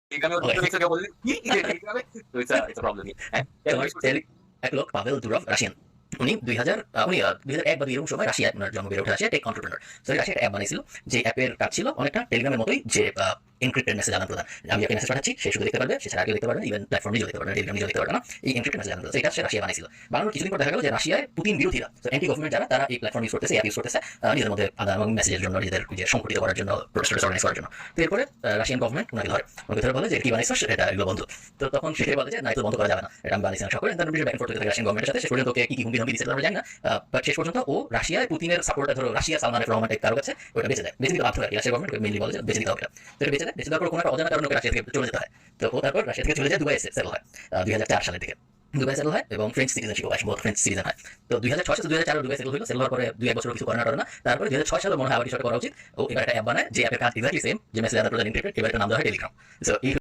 টেলিগ্রামে ওকে। দেখছো কেউ বললে কি টেলিগ্রামে, তো ইটস আ প্রবলেম। হ্যাঁ, তোমার এক লোক পাভেল দুরভ, রাশিয়ান। উনি 2001 বা এরকম সময় রাশিয়ায় ওনার জন্ম, বেড়ে ওঠা রাশিয়ায়, টেক অন্টারপ্রেনার। সো রাশিয়া একটা অ্যাপ বানিয়েছিল, যে অ্যাপের কাজ ছিল অনেকটা টেলিগ্রামের মতোই, যে এনক্রিপ্টেড মেসেজ আদান প্রদান। আমি একটা মেসেজ পাঠাচ্ছি, সে শুধু দেখতে পারবে, সে ছাড়া কেউ দেখতে পারবে না, ইভেন প্ল্যাটফর্ম নিজেও দেখতে পারবে না, টেলিগ্রাম নিজেও দেখতে পারবে না এই এনক্রিপ্টেড মেসেজ আদান প্রদান। এটা সে রাশিয়া বানিয়েছিল। বানানোর কিছুদিন পর দেখা গেল যে রাশিয়ায় পুতিন বিরোধীরা, অ্যান্টি গভর্নমেন্ট যারা, তারা এই প্ল্যাটফর্ম ইউজ করতেছে, অ্যাপ ইউজ করতেছে নিজেদের মধ্যে আদান এবং মেসেজের জন্য, নিজেদের যে সংগঠিত করার জন্য, প্রোটেস্ট অর্গানাইজ করার জন্য। তো এরপরে রাশিয়ান গভর্নমেন্ট ওনাকে ধরে বলে যে কি বানাইছো, এটা এগুলো বন্ধ। তো তখন সে বলে যে না, এটা বন্ধ করা যাবে না, এটা আমি বানিয়েছি না সকলে। তার ব্যাক এন্ড ফোর্থ থাকে রাশিয়ান গভর্নমেন্টের সাথে। শেষ পর্যন্ত ওকে কি কি হুমকি ধামকি দিচ্ছে আমরা জানি না, বাট শেষ পর্যন্ত ও রাশিয়ায় পুতিনের সাপোর্টার, ধরো রাশিয়া সালমান রহমান টাইপ কারো কাছে ওটা বেঁচে দেয়, বেঁচে দিতে বাধ্য হয়। রাশিয়ার গভর্নমেন্ট মেইনলি বলে যে বেঁচে দিতে হবে এটা। তো এটা বেঁচে দেয়, বেঁচে দেওয়ার পর কোনো একটা অজানা কারণে ওকে রাশিয়া থেকে চলে যেতে হয়। তো ও তারপর রাশিয়া থেকে চলে যায়, দুবাই সেটেল হয় 2004 সালের দিকে। দুবাই সেটেল হয় এবং ফ্রেঞ্চ সিটিজেনশিপ হয়, বহুত ফ্রেঞ্চ সিটিজেন হয়। তো 2006 সালে 2004 দুবাই সেটেল হলো। সেটেল হওয়ার পরে 2-1 বছর কিছু করে না। তারপরে 2006 সালে মনে হয় আবার কিছু একটা করা উচিত। ও এবার একটা অ্যাপ বানায়, যে অ্যাপের কাজ এক্স্যাক্টলি সেম, যে মেসেজ আদান প্রদান এনক্রিপ্টেড। এবার একটা নাম দেওয়া হয় টেলিগ্রাম। সো এই